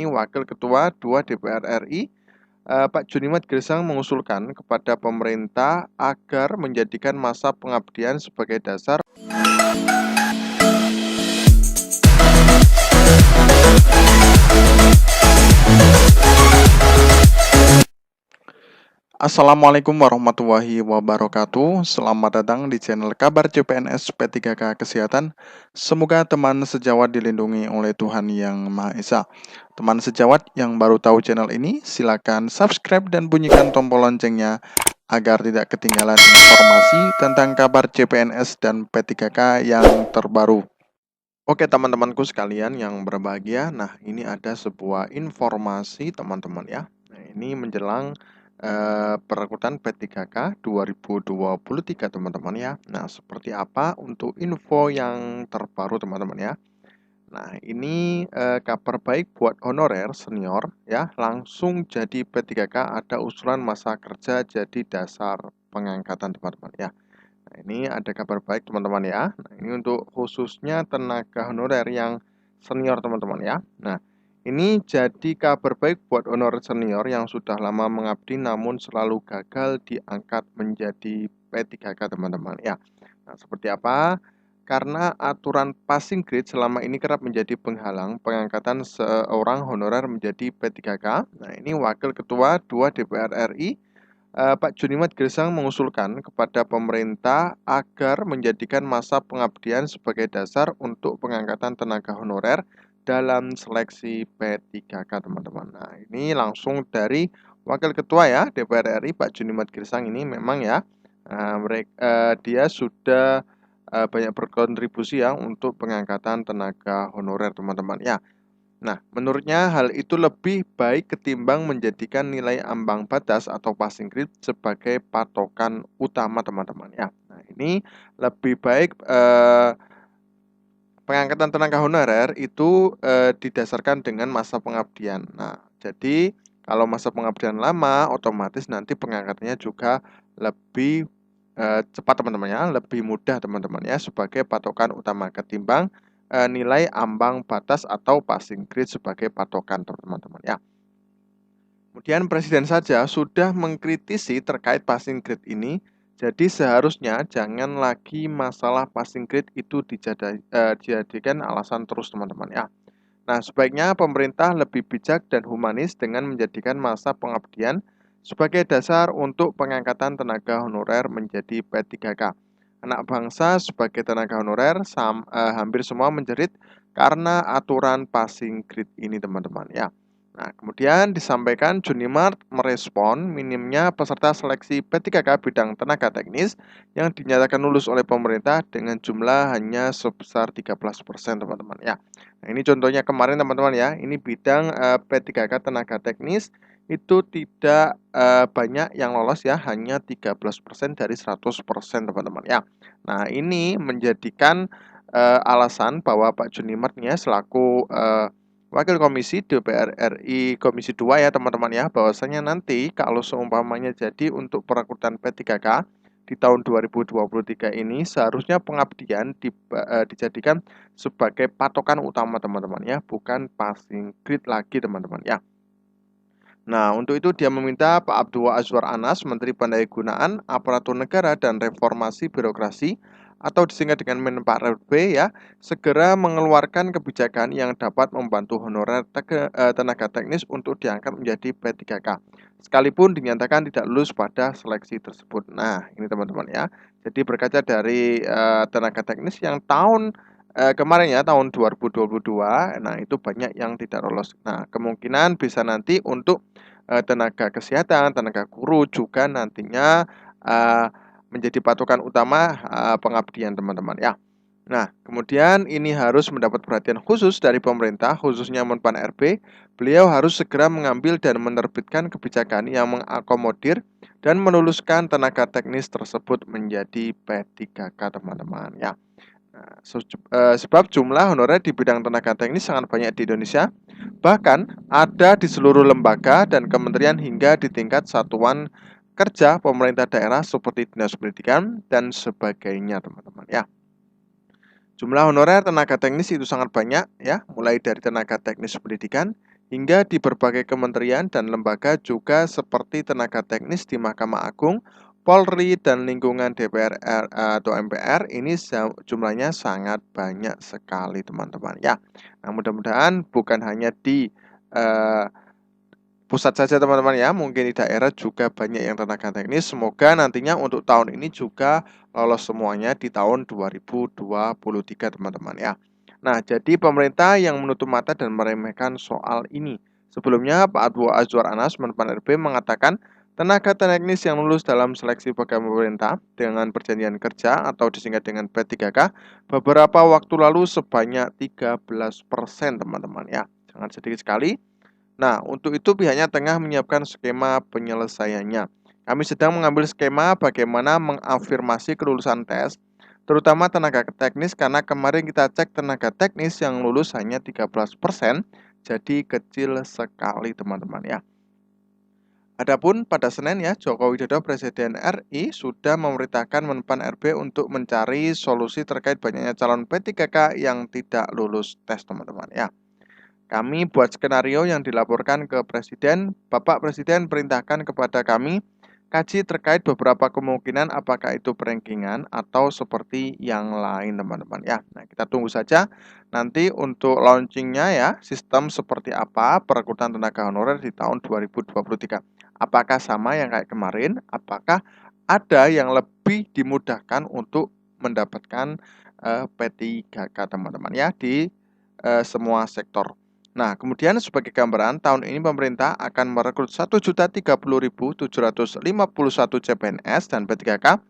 Ini Wakil Ketua 2 DPR RI, Pak Junimat Girsang mengusulkan kepada pemerintah agar menjadikan masa pengabdian sebagai dasar. Assalamualaikum warahmatullahi wabarakatuh. Selamat datang di channel Kabar CPNS P3K Kesehatan. Semoga teman sejawat dilindungi oleh Tuhan Yang Maha Esa. Teman sejawat yang baru tahu channel ini, silakan subscribe dan bunyikan tombol loncengnya agar tidak ketinggalan informasi tentang kabar CPNS dan P3K yang terbaru. Oke teman-temanku sekalian yang berbahagia, nah ini ada sebuah informasi teman-teman ya. Nah, ini menjelang perekrutan P3K 2023 teman-teman ya. Nah, seperti apa untuk info yang terbaru teman-teman ya. Nah, ini kabar baik buat honorer senior ya, langsung jadi P3K, ada usulan masa kerja jadi dasar pengangkatan teman-teman ya. Nah, ini ada kabar baik teman-teman ya. Nah, ini untuk khususnya tenaga honorer yang senior teman-teman ya. Nah, ini jadi kabar baik buat honorer senior yang sudah lama mengabdi namun selalu gagal diangkat menjadi P3K teman-teman ya. Nah, seperti apa? Karena aturan passing grade selama ini kerap menjadi penghalang pengangkatan seorang honorer menjadi P3K. Nah, ini Wakil Ketua 2 DPR RI, Pak Junimat Girsang mengusulkan kepada pemerintah agar menjadikan masa pengabdian sebagai dasar untuk pengangkatan tenaga honorer dalam seleksi P3K teman-teman. Nah, ini langsung dari Wakil Ketua ya DPR RI Pak Junimat Girsang ini memang ya, dia sudah banyak berkontribusi ya untuk pengangkatan tenaga honorer teman-teman ya. Nah, menurutnya hal itu lebih baik ketimbang menjadikan nilai ambang batas atau passing grade sebagai patokan utama teman-teman ya. Nah, ini lebih baik pengangkatan tenaga honorer itu didasarkan dengan masa pengabdian. Nah, jadi kalau masa pengabdian lama, otomatis nanti pengangkatannya juga lebih cepat teman-teman ya, lebih mudah teman-teman ya, sebagai patokan utama ketimbang nilai ambang batas atau passing grade sebagai patokan teman-teman ya. Kemudian Presiden saja sudah mengkritisi terkait passing grade ini, jadi seharusnya jangan lagi masalah passing grade itu dijadikan alasan terus teman-teman ya. Nah, sebaiknya pemerintah lebih bijak dan humanis dengan menjadikan masa pengabdian sebagai dasar untuk pengangkatan tenaga honorer menjadi P3K. Anak bangsa sebagai tenaga honorer hampir semua menjerit karena aturan passing grade ini teman-teman ya. Nah, kemudian disampaikan Junimart merespon minimnya peserta seleksi P3K bidang tenaga teknis yang dinyatakan lulus oleh pemerintah dengan jumlah hanya sebesar 13% teman-teman ya. Nah, ini contohnya kemarin teman-teman ya, ini bidang P3K tenaga teknis itu tidak banyak yang lolos ya, hanya 13% dari 100% teman-teman ya. Nah, ini menjadikan alasan bahwa Pak Junimartnya selaku Wakil Komisi DPR RI Komisi 2 ya teman-teman ya, bahwasanya nanti kalau seumpamanya jadi untuk perekrutan P3K di tahun 2023 ini seharusnya pengabdian dijadikan sebagai patokan utama teman-teman ya, bukan passing grade lagi teman-teman ya. Nah, untuk itu dia meminta Pak Abdul Azwar Anas, Menteri Pendayagunaan Aparatur Negara dan Reformasi Birokrasi atau disingkat dengan Menparekraf ya, segera mengeluarkan kebijakan yang dapat membantu honorer tenaga teknis untuk diangkat menjadi P3K, sekalipun dinyatakan tidak lulus pada seleksi tersebut. Nah, ini teman-teman ya. Jadi berkaca dari tenaga teknis yang kemarin ya, tahun 2022, nah itu banyak yang tidak lolos. Nah, kemungkinan bisa nanti untuk tenaga kesehatan, tenaga guru juga nantinya menjadi patokan utama pengabdian teman-teman ya. Nah, kemudian ini harus mendapat perhatian khusus dari pemerintah, khususnya Menpan RB. Beliau harus segera mengambil dan menerbitkan kebijakan yang mengakomodir dan meluluskan tenaga teknis tersebut menjadi P3K teman-teman ya. Nah, sebab jumlah honorer di bidang tenaga teknis sangat banyak di Indonesia, bahkan ada di seluruh lembaga dan kementerian hingga di tingkat satuan kerja pemerintah daerah seperti Dinas Pendidikan dan sebagainya teman-teman ya. Jumlah honorer tenaga teknis itu sangat banyak ya, mulai dari tenaga teknis pendidikan hingga di berbagai kementerian dan lembaga juga seperti tenaga teknis di Mahkamah Agung, Polri, dan lingkungan DPR atau MPR ini jumlahnya sangat banyak sekali teman-teman ya. Nah, mudah-mudahan bukan hanya di eh, pusat saja teman-teman ya, mungkin di daerah juga banyak yang tenaga teknis. Semoga nantinya untuk tahun ini juga lolos semuanya di tahun 2023 teman-teman ya. Nah, jadi pemerintah yang menutup mata dan meremehkan soal ini. Sebelumnya Pak Azwar Anas, Menpan RB mengatakan tenaga teknis yang lulus dalam seleksi pegawai pemerintah dengan perjanjian kerja atau disingkat dengan P3K beberapa waktu lalu sebanyak 13% teman-teman ya. Sangat sedikit sekali. Nah, untuk itu pihaknya tengah menyiapkan skema penyelesaiannya. Kami sedang mengambil skema bagaimana mengafirmasi kelulusan tes, terutama tenaga teknis karena kemarin kita cek tenaga teknis yang lulus hanya 13%, jadi kecil sekali teman-teman ya. Adapun pada Senin ya, Joko Widodo Presiden RI sudah memerintahkan Menpan RB untuk mencari solusi terkait banyaknya calon P3K yang tidak lulus tes teman-teman ya. Kami buat skenario yang dilaporkan ke Presiden. Bapak Presiden perintahkan kepada kami kaji terkait beberapa kemungkinan apakah itu perankingan atau seperti yang lain teman-teman ya. Nah, kita tunggu saja nanti untuk launchingnya ya, sistem seperti apa perekrutan tenaga honorer di tahun 2023. Apakah sama yang kayak kemarin? Apakah ada yang lebih dimudahkan untuk mendapatkan P3K teman-teman ya di semua sektor. Nah, kemudian sebagai gambaran, tahun ini pemerintah akan merekrut 1.030.751 CPNS dan P3K,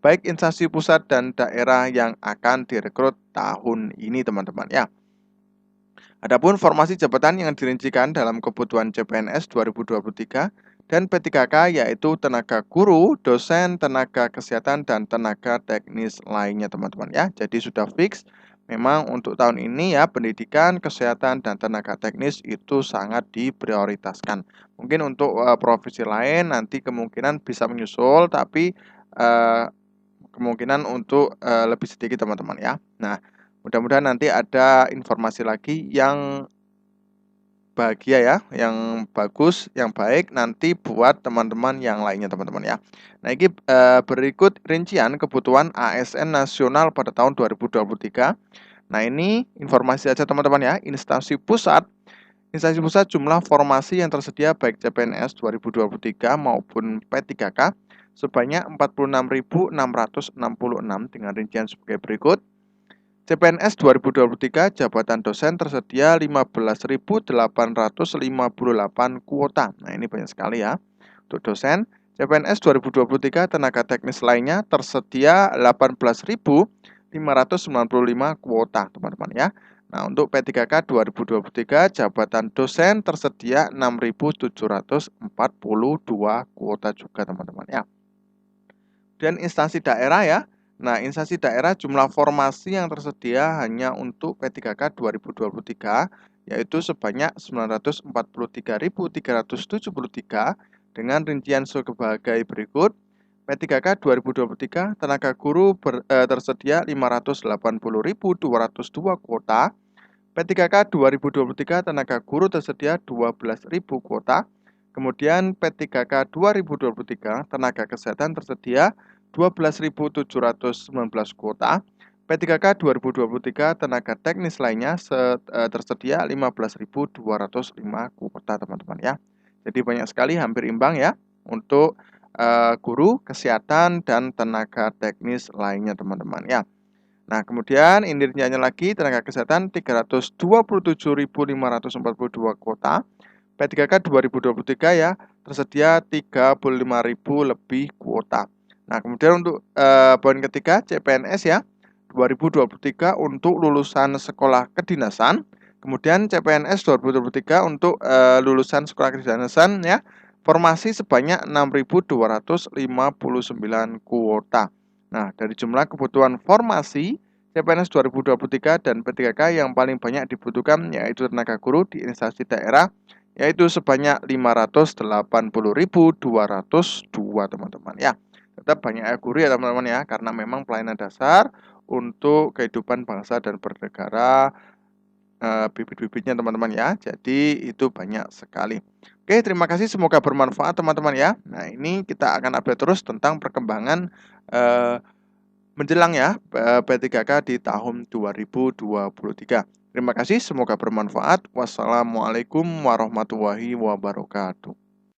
baik instansi pusat dan daerah yang akan direkrut tahun ini, teman-teman ya. Adapun formasi jabatan yang dirincikan dalam kebutuhan CPNS 2023 dan P3K yaitu tenaga guru, dosen, tenaga kesehatan, dan tenaga teknis lainnya, teman-teman ya. Jadi sudah fix. Memang untuk tahun ini ya pendidikan, kesehatan, dan tenaga teknis itu sangat diprioritaskan. Mungkin untuk profesi lain nanti kemungkinan bisa menyusul, tapi kemungkinan untuk lebih sedikit teman-teman ya. Nah, mudah-mudahan nanti ada informasi lagi yang bahagia ya, yang bagus, yang baik nanti buat teman-teman yang lainnya teman-teman ya. Nah, ini berikut rincian kebutuhan ASN nasional pada tahun 2023. Nah, ini informasi aja teman-teman ya. Instansi pusat jumlah formasi yang tersedia baik CPNS 2023 maupun P3K sebanyak 46.666 dengan rincian sebagai berikut. CPNS 2023 jabatan dosen tersedia 15.858 kuota. Nah, ini banyak sekali ya untuk dosen. CPNS 2023 tenaga teknis lainnya tersedia 18.595 kuota, teman-teman ya. Nah, untuk P3K 2023 jabatan dosen tersedia 6.742 kuota juga, teman-teman ya. Dan instansi daerah ya. Nah, instansi daerah jumlah formasi yang tersedia hanya untuk P3K 2023 yaitu sebanyak 943.373 dengan rincian sebagai berikut. P3K 2023 tenaga guru tersedia 580.202 kuota. P3K 2023 tenaga guru tersedia 12.000 kuota. Kemudian P3K 2023 tenaga kesehatan tersedia 12.719 kuota. P3K 2023 tenaga teknis lainnya tersedia 15.205 kuota, teman-teman ya. Jadi banyak sekali, hampir imbang ya untuk guru, kesehatan, dan tenaga teknis lainnya, teman-teman ya. Nah, kemudian ini rinciannya lagi, tenaga kesehatan 327.542 kuota. P3K 2023 ya tersedia 35.000 lebih kuota. Nah, kemudian untuk poin ketiga CPNS ya 2023 untuk lulusan sekolah kedinasan. Kemudian CPNS 2023 untuk lulusan sekolah kedinasan ya formasi sebanyak 6.259 kuota. Nah, dari jumlah kebutuhan formasi CPNS 2023 dan P3K yang paling banyak dibutuhkan yaitu tenaga guru di instansi daerah yaitu sebanyak 580.202, teman-teman ya. Tetap banyak guru ya teman-teman ya, karena memang pelayanan dasar untuk kehidupan bangsa dan bernegara bibit-bibitnya teman-teman ya. Jadi itu banyak sekali. Oke, terima kasih, semoga bermanfaat teman-teman ya. Nah, ini kita akan update terus tentang perkembangan menjelang ya P3K di tahun 2023. Terima kasih, semoga bermanfaat. Wassalamualaikum warahmatullahi wabarakatuh.